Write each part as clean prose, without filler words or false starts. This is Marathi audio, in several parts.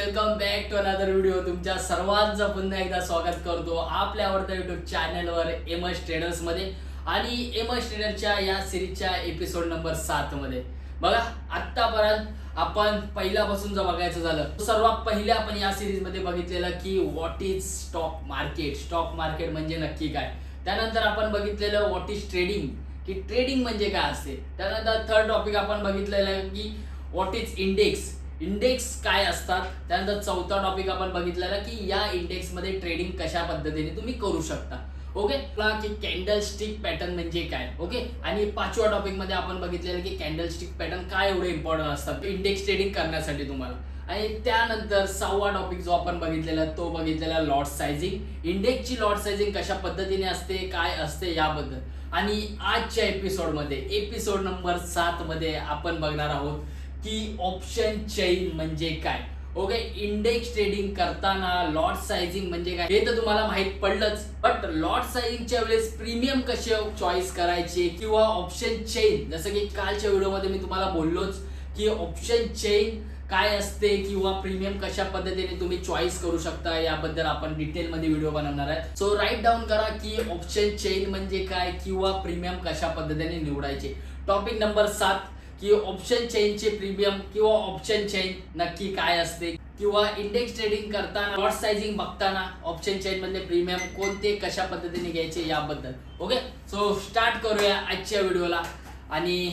Welcome back to another video. तुमच्या सर्वांचं पुन्हा एकदा स्वागत करतो आपल्या आवडत्या युट्यूब चॅनलवर एमएस ट्रेडर्स मध्ये आणि एमएस ट्रेडरच्या या सिरीजच्या एपिसोड नंबर 7 मध्ये. बघा, आतापर्यंत आपण पहिल्यापासून जर बघायचं झालं तर सर्वात पहिले आपण या सिरीज मध्ये बघितलेलं की what is stock market. Stock market म्हणजे नक्की काय. त्यानंतर आपण बघितलेलं व्हॉट इज ट्रेडिंग, की ट्रेडिंग म्हणजे काय असते. त्यानंतर थर्ड टॉपिक आपण बघितलेलं आहे की व्हॉट इज इंडेक्स, इंडेक्स काय असतात. त्यानंतर चौथा टॉपिक आपण बघितलेला की या इंडेक्स मध्ये ट्रेडिंग कशा पद्धतीने तुम्ही करू शकता. ओके, की कॅन्डल स्टिक पॅटर्न म्हणजे काय. ओके, आणि पाचव्या टॉपिक मध्ये आपण बघितलेलं की कॅन्डल स्टिक पॅटर्न काय एवढे इम्पॉर्टंट असतात इंडेक्स ट्रेडिंग करण्यासाठी तुम्हाला. आणि त्यानंतर 6वा टॉपिक जो आपण बघितलेला तो बघितलेला लॉट सायझिंग, इंडेक्सची लॉट सायझिंग कशा पद्धतीने असते, काय असते याबद्दल. आणि आजच्या एपिसोड नंबर 7 मध्ये आपण बघणार आहोत की ऑप्शन चेन म्हणजे काय. ओके, इंडेक्स ट्रेडिंग करताना लॉट सायझिंग म्हणजे काय हे तर तुम्हाला माहित पडलंच, बट लॉट सायझिंगच्या वेळेस प्रीमियम कसे चॉईस करायचे किंवा ऑप्शन चेन, जसं की कालच्या व्हिडिओमध्ये मी तुम्हाला बोललोच की ऑप्शन चेन काय असते किंवा प्रीमियम कशा पद्धतीने तुम्ही चॉईस करू शकता याबद्दल आपण डिटेलमध्ये व्हिडिओ बनवणार आहे. सो राईट डाऊन करा की ऑप्शन चेन म्हणजे काय किंवा प्रीमियम कशा पद्धतीने निवडायचे. टॉपिक नंबर 7 की ऑप्शन चेनचे प्रीमियम किंवा ऑप्शन चेन नक्की काय असते किंवा इंडेक्स ट्रेडिंग करताना लॉट सायझिंग बघताना ऑप्शन चेन मधले प्रीमियम कोणते कशा पद्धतीने घ्यायचे याबद्दल. ओके, सो स्टार्ट करूया आजच्या व्हिडिओला. आणि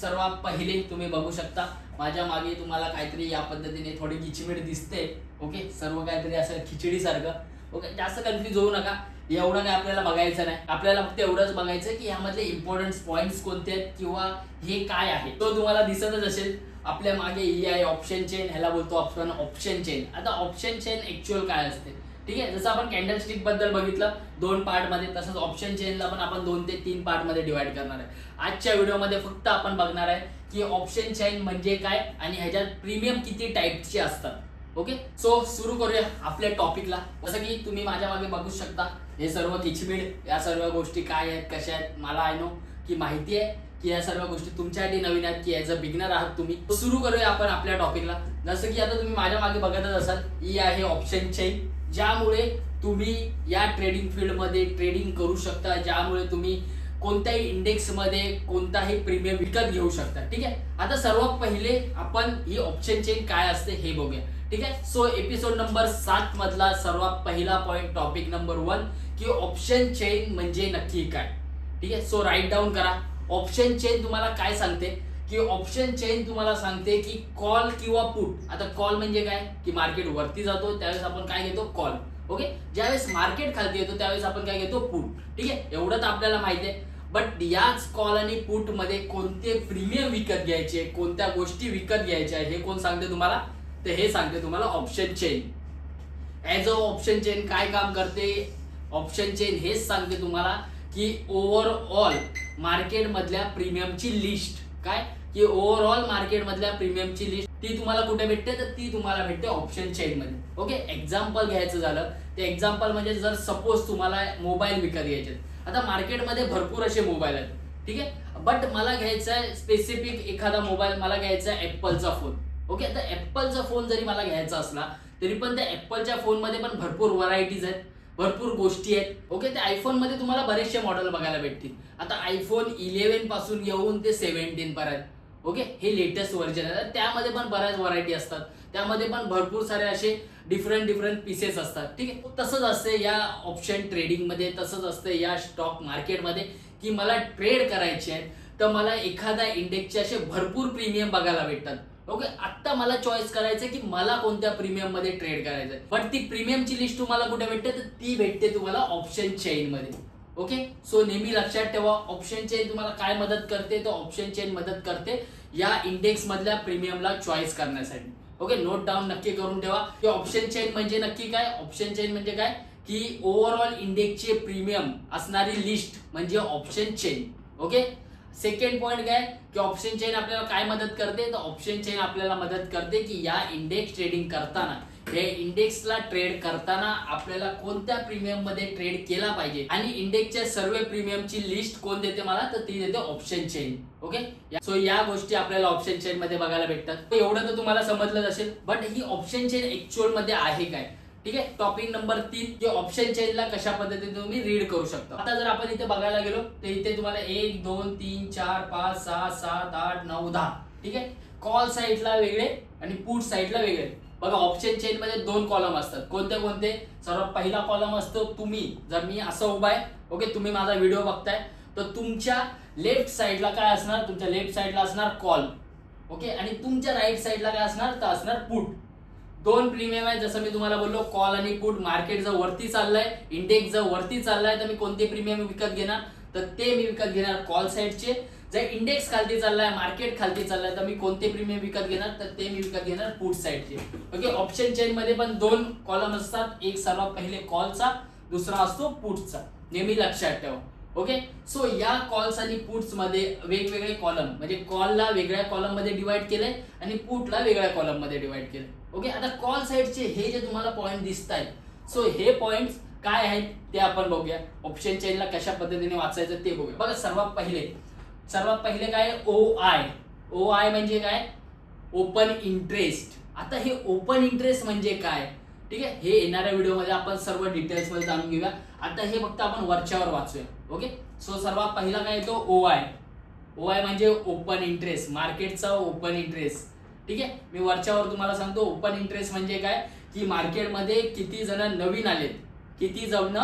सर्वात पहिले तुम्ही बघू शकता माझ्या मागे तुम्हाला काहीतरी या पद्धतीने थोडी किचमिड दिसते. ओके, सर्व काहीतरी असं खिचडी सारखं. ओके, जास्त कन्फ्युज होऊ नका, एवढं काय आपल्याला बघायचं नाही. आपल्याला फक्त एवढंच बघायचं की यामधले इम्पॉर्टंट पॉइंट्स कोणते आहेत किंवा हे काय आहे. तो तुम्हाला दिसतच असेल आपल्या मागे ही आहे ऑप्शन चेन, ह्याला बोलतो आपण ऑप्शन चेन. आता ऑप्शन चेन ऍक्च्युअल काय असते, ठीक आहे. जसं आपण कॅन्डल स्टिक बद्दल बघितलं 2 पार्ट मध्ये, तसंच ऑप्शन चेनला पण आपण 2 ते 3 पार्ट मध्ये डिवाइड करणार आहे. आजच्या व्हिडिओमध्ये फक्त आपण बघणार आहे की ऑप्शन चेन म्हणजे काय आणि ह्याच्यात प्रीमियम किती टाईपचे असतात. ओके, सो सुरू करूया आपल्या टॉपिकला. जसं की तुम्ही माझ्या मागे बघू शकता हे सर्व किचमिड, या सर्व गोष्टी काय आहेत कशा आहेत मला आय नो की माहिती आहे की या सर्व गोष्टी तुमच्यासाठी नवीन आहेत की ॲज अ बिगिनर आहात तुम्ही. सुरू करूया आपण आपल्या टॉपिकला. जसं की आता तुम्ही माझ्या मागे बघतच असाल ही आहे ऑप्शन चेन, ज्यामुळे तुम्ही या ट्रेडिंग फील्डमध्ये ट्रेडिंग करू शकता, ज्यामुळे तुम्ही कोणत्याही इंडेक्स मध्ये कोणताही प्रीमियम विकत घेऊ शकता. ठीक आहे, आता सर्वात पहिले आपण ही ऑप्शन चेन काय असते हे बघूया. ठीक आहे, सो एपिसोड नंबर 7 मधला सर्वात पहिला पॉइंट, टॉपिक नंबर 1 की ऑप्शन चेन म्हणजे नक्की काय. ठीक आहे, सो राईट डाऊन करा. ऑप्शन चेन तुम्हाला काय सांगते की ऑप्शन चेन तुम्हाला सांगते की कॉल किंवा पुट. आता कॉल म्हणजे काय की मार्केट वरती जातो त्यावेळेस आपण काय घेतो कॉल. ओके, ज्यावेळेस मार्केट खालती येतो त्यावेळेस आपण काय घेतो पुट. ठीक आहे, एवढं तर आपल्याला माहिती आहे. बट याच कॉल आणि पुट मध्ये कोणते प्रीमियम विकत घ्यायचे, कोणत्या गोष्टी विकत घ्यायच्या हे कोण सांगते तुम्हाला, तर हे सांगते तुम्हाला option chain. As a option chain काय काम करते, ऑप्शन चेन हेच सांगते तुम्हाला की ओव्हरऑल मार्केट मधल्या प्रीमियमची लिस्ट. काय की ओव्हरऑल मार्केट मधल्या प्रीमियमची लिस्ट ती तुम्हाला कुठे भेटते, तर ती तुम्हाला भेटते ऑप्शन चेन मध्ये. ओके, एक्झाम्पल घ्यायचं झालं ते एक्झाम्पल म्हणजे जर सपोज तुम्हाला मोबाईल विकत घ्यायचे, आता मार्केटमध्ये भरपूर असे मोबाईल आहेत. ठीक आहे, बट मला घ्यायचा आहे स्पेसिफिक एखादा मोबाईल, मला घ्यायचा आहे ॲपलचा फोन. ओके, आता ॲपलचा फोन जरी मला घ्यायचा असला तरी पण त्या ॲपलच्या फोनमध्ये पण भरपूर व्हरायटीज आहेत, भरपूर गोष्टी आहेत. ओके, त्या आयफोन मध्ये तुम्हाला बरेचसे मॉडेल बघायला भेटतील. आता आयफोन 11 पासून घेऊन ते 17 पर्यंत. ओके, हे लेटेस्ट व्हर्जन आहे. त्यामध्ये पण बऱ्याच व्हरायटी असतात, त्यामध्ये पण भरपूर सारे असे डिफरंट पीसेस असतात. ठीक आहे, तसंच असते या ऑप्शन ट्रेडिंग मध्ये, तसंच असते या स्टॉक मार्केटमध्ये की मला ट्रेड करायचे आहे तर मला एखाद्या इंडेक्सचे असे भरपूर प्रीमियम बघायला भेटतात. ओके, आता मला चॉईस करायचं की मला कोणत्या प्रीमियम मध्ये ट्रेड करायचंय, पण ती प्रीमियमची लिस्ट तुम्हाला कुठे भेटते, तर ती भेटते तुम्हाला ऑप्शन चेन मध्ये. ओके, सो नेहमी लक्षात ठेवा ऑप्शन चेन तुम्हाला काय मदत करते, तर ऑप्शन चेन मदत करते या इंडेक्स मधल्या प्रीमियमला चॉईस करण्यासाठी. ओके, नोट डाऊन नक्की करून ठेवा की ऑप्शन चेन म्हणजे नक्की काय. ऑप्शन चेन म्हणजे काय की ओव्हरऑल इंडेक्सचे प्रीमियम असणारी लिस्ट म्हणजे option chain. Okay, second point काय की ऑप्शन चेन आपल्याला काय मदत करते, तर ऑप्शन चेन आपल्याला मदत करते की या इंडेक्स ट्रेडिंग करताना, हे इंडेक्सला ट्रेड करताना आपल्याला कोणत्या प्रीमियम मध्ये ट्रेड केला पाहिजे आणि इंडेक्सच्या सर्व प्रीमियमची लिस्ट कोण देते मला, तर ती देते ऑप्शन चेन. ओके, सो या गोष्टी आपल्याला ऑप्शन चेन मध्ये बघायला भेटतात. एवढं तर तुम्हाला समजलंच असेल, but he option chain actual मध्ये आहे काय. ठीक आहे, टॉपिक नंबर 3 की ऑप्शन चेनला कशा पद्धतीने तुम्ही रीड करू शकता. आता जर आपण इथे बघायला गेलो तर इथे तुम्हाला 1 2 3 4 5 6 7 8 9 10. ठीक आहे, कॉल साईडला वेगळे आणि पुट साईडला वेगळे. बघा ऑप्शन चेन मध्ये 2 कॉलम असतात. कोणते कोणते, सर्वात पहिला कॉलम असतो तुम्ही, जर मी असं उभा आहे, ओके, तुम्ही माझा व्हिडिओ बघताय, तर तुमच्या लेफ्ट साईडला काय असणार, तुमच्या लेफ्ट साईडला असणार कॉल. ओके, आणि तुमच्या राईट साईडला काय असणार, तर असणार पुट. 2 प्रीमियम आहे, जसं मी तुम्हाला बोललो कॉल आणि पुट. मार्केट जर वरती चाललंय, इंडेक्स जर वरती चाललाय, तर मी कोणते प्रीमियम विकत घेणार, तर ते मी विकत घेणार कॉल साईडचे. जर इंडेक्स खालती चाललाय, मार्केट खालती चाललाय, तर मी कोणते प्रीमियम विकत घेणार, तर ते मी विकत घेणार पुट साईडचे. ओके, ऑप्शन चेन मध्ये पण 2 कॉलम असतात, एक सर्वात पहिले कॉलचा, दुसरा असतो पुटचा. नेहमी लक्षात ठेवा. ओके, सो या कॉल्स आणि पुट्स मध्ये वेगवेगळे कॉलम, म्हणजे कॉलला वेगळ्या कॉलम मध्ये डिवाइड केलंय आणि पुटला वेगळ्या कॉलम मध्ये डिवाइड केलंय. ओके, आता कॉल साईडचे हे जे तुम्हाला पॉइंट दिसत आहेत, सो हे पॉइंट्स काय आहेत ते आपण बघूया. ऑप्शन चेनला कशा पद्धतीने वाचायचं ते बघूया. बघा सर्वात पहिले काय, ओ आय म्हणजे काय, ओपन इंटरेस्ट. आता हे ओपन इंटरेस्ट म्हणजे काय, ठीक आहे, हे येणाऱ्या व्हिडिओमध्ये आपण सर्व डिटेल्स मध्ये जाणून घेऊया. आता हे फक्त आपण वरच्यावर वाचूया. ओके, सो सर्वात पहिला काय येतो, ओ आय म्हणजे ओपन इंटरेस्ट, मार्केटचा ओपन इंटरेस्ट. ठीक आहे, मी वरच्यावर तुम्हाला सांगतो. ओपन इंटरेस्ट म्हणजे काय की मार्केटमध्ये किती जण नवीन आलेत, किती जण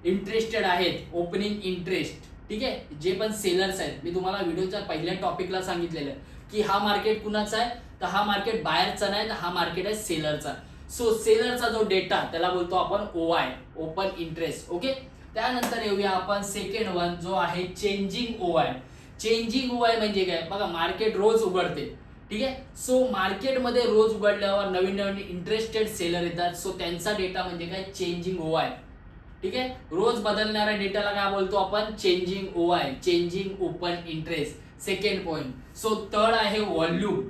इंटरेस्टेड आहेत, ओपनिंग इंटरेस्ट. ठीक आहे, जे पण सेलर्स आहेत, मी तुम्हाला व्हिडिओच्या पहिल्या टॉपिकला सांगितलेलं की हा मार्केट कुणाचा आहे, तर हा मार्केट बायरचा नाही, तर हा मार्केट आहे सेलरचा. सो सेलरचा जो डेटा त्याला बोलतो आपण OI, ओपन इंटरेस्ट. ओके, त्यानंतर येऊया आपण सेकंड वन जो आहे चेंजिंग OI. चेंजिंग OI म्हणजे काय, बघा मार्केट रोज उघडते. ठीक आहे, सो मार्केटमध्ये रोज उघडल्यावर नवीन नवीन इंटरेस्टेड सेलर येतात, सो त्यांचा डेटा म्हणजे काय, चेंजिंग OI. ठीक आहे, रोज बदलणाऱ्या डेटाला काय बोलतो आपण, changing OI, changing open interest. Second point. So third आहे व्हॉल्यूम.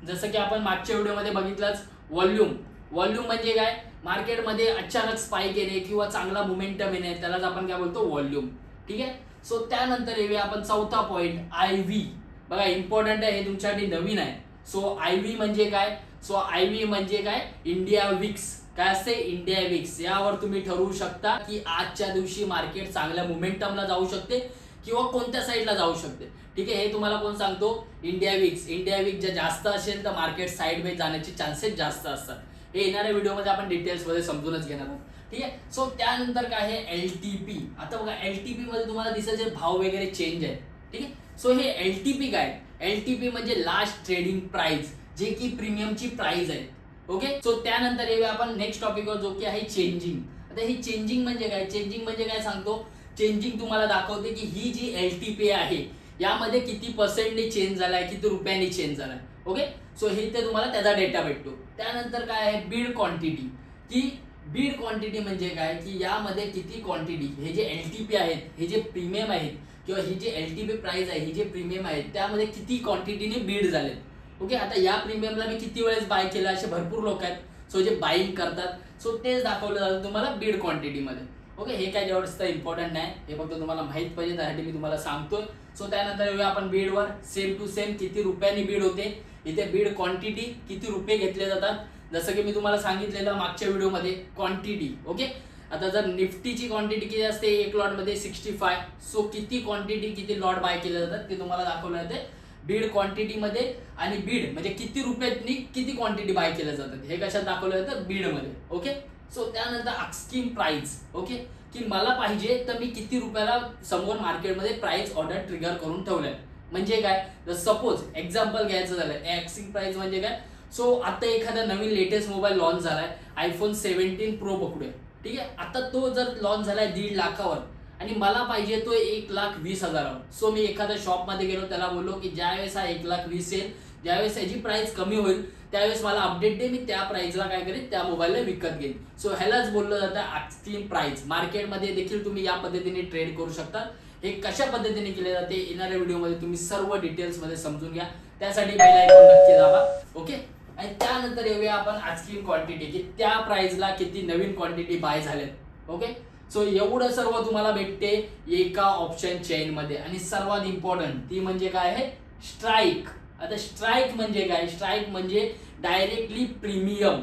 जसं की आपण मागच्या व्हिडिओमध्ये बघितलंच, व्हॉल्यूम म्हणजे काय, मार्केटमध्ये अचानक स्पाइक येणे किंवा चांगला मोमेंटम येणे, त्यालाच आपण काय बोलतो, व्हॉल्यूम. ठीक आहे, सो त्यानंतर येऊया आपण चौथा पॉइंट, IV. बघा इम्पॉर्टंट आहे, हे तुमच्यासाठी नवीन आहे. सो IV म्हणजे काय, सो IV म्हणजे काय, इंडिया विक्स. काय असते, इंडिया विक्स. यावर तुम्ही ठरवू शकता की आजच्या दिवशी मार्केट चांगल्या मोमेंटमला जाऊ शकते किंवा कोणत्या साईडला जाऊ शकते. ठीक आहे, हे तुम्हाला कोण सांगतो, इंडिया विक्स. इंडिया विक्स जर जास्त असेल तर मार्केट साईडवेज जाण्याचे चान्सेस जास्त असतात. हे येणाऱ्या व्हिडिओमध्ये आपण डिटेल्स मध्ये समजूनच घेणार आहोत. ठीक आहे, सो त्यानंतर काय आहे, LTP. आता बघा LTP मध्ये तुम्हाला दिसायचे भाव वगैरे चेंज आहे. ठीक आहे, सो हे LTP काय, LTP म्हणजे लास्ट ट्रेडिंग प्राइस, जे की प्रीमियमची प्राइस आहे. ओके, सो त्यानंतर येऊया आपण नेक्स्ट टॉपिकवर जो की आहे चेंजिंग. आता ही चेंजिंग म्हणजे काय, चेंजिंग म्हणजे काय सांगतो, चेंजिंग तुम्हाला दाखवते की ही जी LTP आहे यामध्ये किती पर्सेंटने चेंज झालाय, किती रुपयांनी चेंज झालाय. ओके, सो हे ते तुम्हाला त्याचा डेटा भेटतो. त्यानंतर काय आहे, बीड क्वांटिटी. की बीड क्वांटिटी म्हणजे काय की यामध्ये किती क्वांटिटी, हे जे LTP आहेत, हे जे प्रीमियम आहेत किंवा ही जी LTP प्राइस आहे, ही जे प्रीमियम आहेत, त्यामध्ये किती क्वांटिटीने बीड झालेत. ओके, आता या प्रीमियमला मी किती वेळेस बाय केलं, असे भरपूर लोक आहेत, सो जे बाईंग करतात, सो तेच दाखवलं जातं तुम्हाला बीड क्वांटिटीमध्ये. ओके, हे काय जास्त इम्पॉर्टंट नाही, हे फक्त तुम्हाला माहित पाहिजे त्यासाठी मी तुम्हाला सांगतोय. सो त्यानंतर येऊया आपण बीडवर. सेम टू सेम किती रुपयांनी बीड होते, इथे बीड क्वांटिटी किती रुपये घेतले जातात, जसं की मी तुम्हाला सांगितलेलं मागच्या व्हिडिओमध्ये क्वांटिटी. ओके, आता जर निफ्टीची क्वांटिटी किती असते, एक लॉट मध्ये 65, सो किती क्वांटिटी किती लॉट बाय केले जातात ते तुम्हाला दाखवलं जाते बीड क्वांटिटी मध्ये. आणि बीड म्हणजे किती रुपयांनी किती क्वांटिटी बाय केल्या जातात, हे कशात दाखवलं जातं, बीड मध्ये. ओके, सो त्यानंतर आस्किंग प्राइस. ओके, की मला पाहिजे तर मी किती रुपयाला समोर मार्केटमध्ये प्राइस ऑर्डर ट्रिगर करून ठेवलंय. म्हणजे काय, जर सपोज एक्झाम्पल घ्यायचं झालं, आस्किंग प्राइस म्हणजे काय, सो आता एखादा नवीन लेटेस्ट मोबाईल लॉन्च झालाय, iPhone 17 Pro पकडूया. ठीक आहे, आता तो जर लॉन्च झालाय 1.5 लाखावर आणि मला पाहिजे तो 1,20,000. सो मी एखाद्या शॉपमध्ये गेलो, त्याला बोललो की ज्यावेळेस हा 1,20,000 येईल, ज्यावेळेस याची प्राइस कमी होईल त्यावेळेस मला अपडेट दे, मी त्या प्राइसला काय करेन, त्या मोबाईलला विकत घेईन. सो ह्यालाच बोललं जातं आस्किंग प्राइस. मार्केटमध्ये देखील तुम्ही या पद्धतीने ट्रेड करू शकता. हे कशा पद्धतीने केले जाते येणाऱ्या व्हिडिओमध्ये तुम्ही सर्व डिटेल्समध्ये समजून घ्या. त्यासाठी बेल आयकॉन नक्की दाबा. ओके. आणि त्यानंतर येऊया आपण आजची क्वांटिटी की त्या प्राइसला किती नवीन क्वांटिटी बाय झाल्यात. ओके. सो एवढं सर्व तुम्हाला भेटते एका ऑप्शन चेन मध्ये. आणि सर्वात इम्पॉर्टंट ती म्हणजे काय आहे, स्ट्राईक. आता स्ट्राईक म्हणजे काय, स्ट्राईक म्हणजे डायरेक्टली प्रीमियम.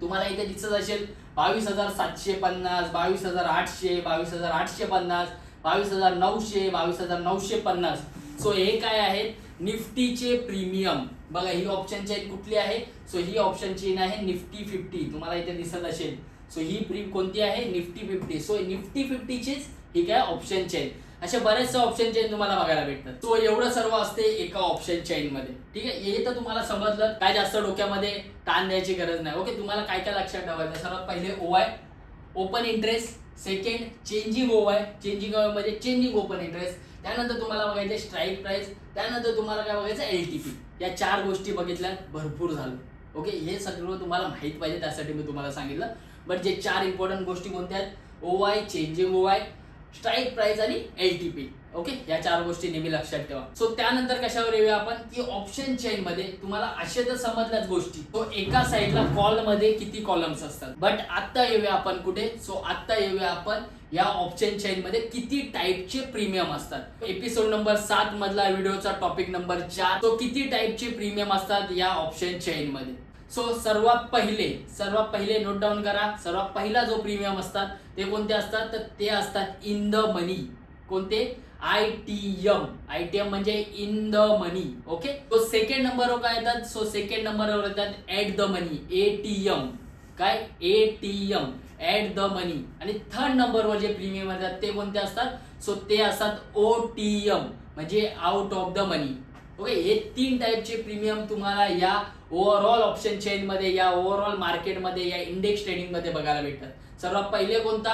तुम्हाला इथे दिसत असेल 22,750, 22,800, 22,850, 22,900, 22,950. सो हे काय आहेत, निफ्टीचे प्रीमियम. बघा ही ऑप्शन चेन कुठली आहे, सो ही ऑप्शन चेन आहे निफ्टी 50. तुम्हाला इथे दिसत असेल. सो ही कोणती आहे, निफ्टी 50. सो निफ्टी 50चीच ही काय ऑप्शन चेन. अशा बऱ्याचशा ऑप्शन चेन तुम्हाला बघायला भेटतात. तो एवढं सर्व असते एका ऑप्शन चेन मध्ये. ठीक आहे, हे तर तुम्हाला समजलं. काय जास्त डोक्यामध्ये ताण द्यायची गरज नाही. ओके. तुम्हाला काय काय लक्षात ठेवायचं, सर्वात पहिले OI open interest, second changing OI, changing OI म्हणजे चेंजिंग ओपन इंटरेस्ट. त्यानंतर तुम्हाला बघायचं स्ट्राईक प्राइस, त्यानंतर तुम्हाला काय बघायचं LTP. या 4 गोष्टी बघितल्या भरपूर झालं. ओके. हे सगळं तुम्हाला माहित पाहिजे त्यासाठी मी तुम्हाला सांगितलं. बट जे 4 इम्पॉर्टंट गोष्टी कोणत्या आहेत, OI, changing OI, strike price आणि LTP. ओके. या 4 गोष्टी नेहमी लक्षात ठेवा. सो त्यानंतर कशावर येऊया आपण, की ऑप्शन चेन मध्ये तुम्हाला असे तर समजल्याच गोष्टी. तो एका साईडला कॉल मध्ये किती कॉलम्स असतात. बट आता येऊया आपण कुठे, सो आता येऊया आपण या ऑप्शन चेन मध्ये किती टाइपचे प्रीमियम असतात. एपिसोड नंबर 7 मधला व्हिडिओचा टॉपिक नंबर 4. तो किती टाइपचे प्रीमियम असतात या ऑप्शन चेन मध्ये. सो सर्वात पहिले नोट डाऊन करा. सर्वात पहिला जो प्रीमियम असतात ते कोणते असतात, तर ते असतात इन द मनी. कोणते, ITM म्हणजे इन द मनी. ओके. तो सेकंड नंबरवर काय येतात, सो सेकंड नंबरवर येतात ऍट द मनी, ATM. काय, ATM, ऍट द मनी. आणि थर्ड नंबरवर जे प्रीमियम येतात ते कोणते असतात, सो ते असतात OTM म्हणजे out of the money. Okay. हे 3 टाइपचे प्रीमियम तुम्हाला या ओव्हरऑल ऑप्शन चेन मध्ये, या ओव्हरऑल मार्केटमध्ये, या इंडेक्स ट्रेडिंग मध्ये बघायला भेटतात. सर्वात पहिले कोणता,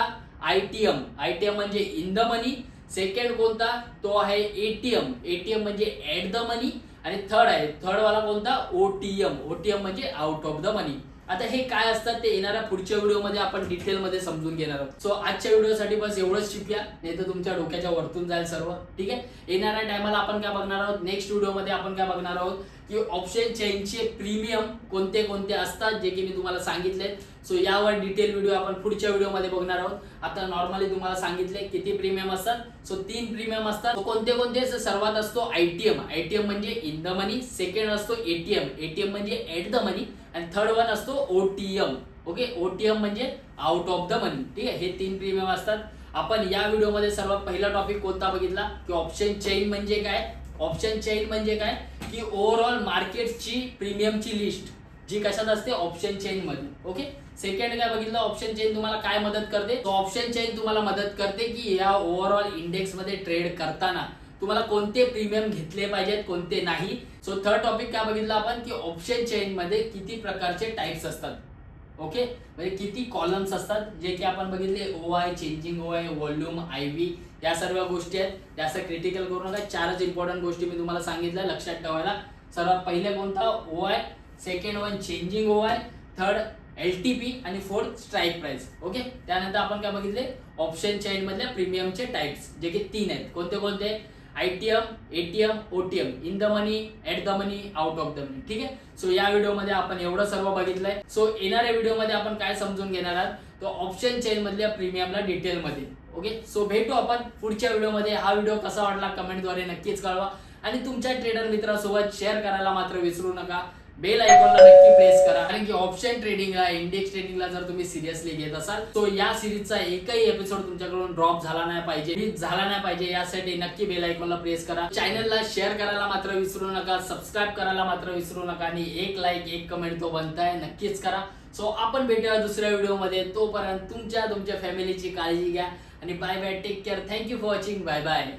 ITM म्हणजे इन द मनी. सेकंड कोणता, तो आहे ATM म्हणजे ऍट द मनी. आणि थर्ड वाला कोणता, OTM म्हणजे आउट ऑफ द मनी. आता हे काय असतात ते येणाऱ्या पुढच्या व्हिडिओमध्ये आपण डिटेलमध्ये समजून घेणार आहोत. सो आजच्या व्हिडिओसाठी बस एवढंच शिकूया, नाही तर तुमच्या डोक्याच्या वरतून जाईल सर्व. ठीक आहे. येणाऱ्या टायमाला आपण काय बघणार आहोत, नेक्स्ट व्हिडिओमध्ये आपण काय बघणार आहोत, की ऑप्शन चेनचे प्रीमियम कोणते कोणते असतात, जे की मी तुम्हाला सांगितले. सो यावर डिटेल व्हिडिओ आपण पुढच्या व्हिडिओमध्ये बघणार आहोत. आता नॉर्मली तुम्हाला सांगितले किती प्रीमियम असतात. सो 3 प्रीमियम असतात. कोणते कोणते, सर्वात असतो ITM म्हणजे इन द मनी. सेकंड असतो ATM म्हणजे ऍट द मनी. आणि थर्ड वन असतो OTM. ओके. OTM म्हणजे आउट ऑफ द मनी. ठीक आहे. हे 3 प्रीमियम असतात. आपण या व्हिडिओमध्ये सर्वात पहिला टॉपिक कोणता बघितला, की ऑप्शन चेन म्हणजे काय. ऑप्शन चेन म्हणजे काय, की ओव्हरऑल मार्केटची प्रीमियमची लिस्ट जी कशात असते, ऑप्शन चेन मध्ये. ओके. सेकंड काय बघितलं, ऑप्शन चेन तुम्हाला काय मदत करते, तो ऑप्शन चेन तुम्हाला मदत करते की या ओव्हरऑल इंडेक्स मध्ये ट्रेड करताना तुम्हाला कोणते प्रीमियम घेतले पाहिजेत, कोणते नाही. सो थर्ड टॉपिक काय बघितलं आपण, की ऑप्शन चेन मध्ये किती प्रकारचे टाइप्स असतात. ओके. म्हणजे किती कॉलम्स असतात, जे की आपण बघितले OI, changing OI, volume, IV. या सर्व गोष्टी आहेत. जास्त क्रिटिकल करू नका. 4च इम्पॉर्टंट गोष्टी मी तुम्हाला सांगितल्या लक्षात ठेवायला. सर्वात पहिले कोणता, OI, second one changing OI, third LTP आणि फोर्थ स्ट्राईक प्राइस. ओके. त्यानंतर आपण काय बघितले, ऑप्शन चेन मधल्या प्रीमियमचे टाइप्स जे की 3 आहेत. कोणते कोणते, ITM, ATM, OTM, in the money, at the money, out of the money. ठीक आहे. सो या व्हिडिओमध्ये आपण एवढं सर्व बघितलंय. सो येणाऱ्या व्हिडिओमध्ये आपण काय समजून घेणार आहोत, तो ऑप्शन चेन मधल्या प्रीमियमला डिटेलमध्ये. ओके. सो भेटू आपण पुढच्या व्हिडिओमध्ये. हा व्हिडिओ कसा वाटला कमेंटद्वारे नक्कीच कळवा. आणि तुमच्या ट्रेडर मित्रांसोबत शेअर करायला मात्र विसरू नका. बेल आयकॉनला नक्की प्रेस करा, कारण की ऑप्शन ट्रेडिंगला, इंडेक्स ट्रेडिंगला जर तुम्ही सिरियसली घेत असाल, तो या सिरीजचा एकही एपिसोड तुमच्याकडून ड्रॉप झाला नाही पाहिजे, मिस झाला नाही पाहिजे, यासाठी नक्की बेल आयकॉनला प्रेस करा. चॅनलला शेअर करायला मात्र विसरू नका, सबस्क्राईब करायला मात्र विसरू नका. आणि एक लाईक, एक कमेंट तो बनताय, नक्कीच करा. सो आपण भेटूया दुसऱ्या व्हिडिओमध्ये. तोपर्यंत तुमच्या फॅमिलीची काळजी घ्या आणि bye bye, take care. Thank you for watching. Bye bye.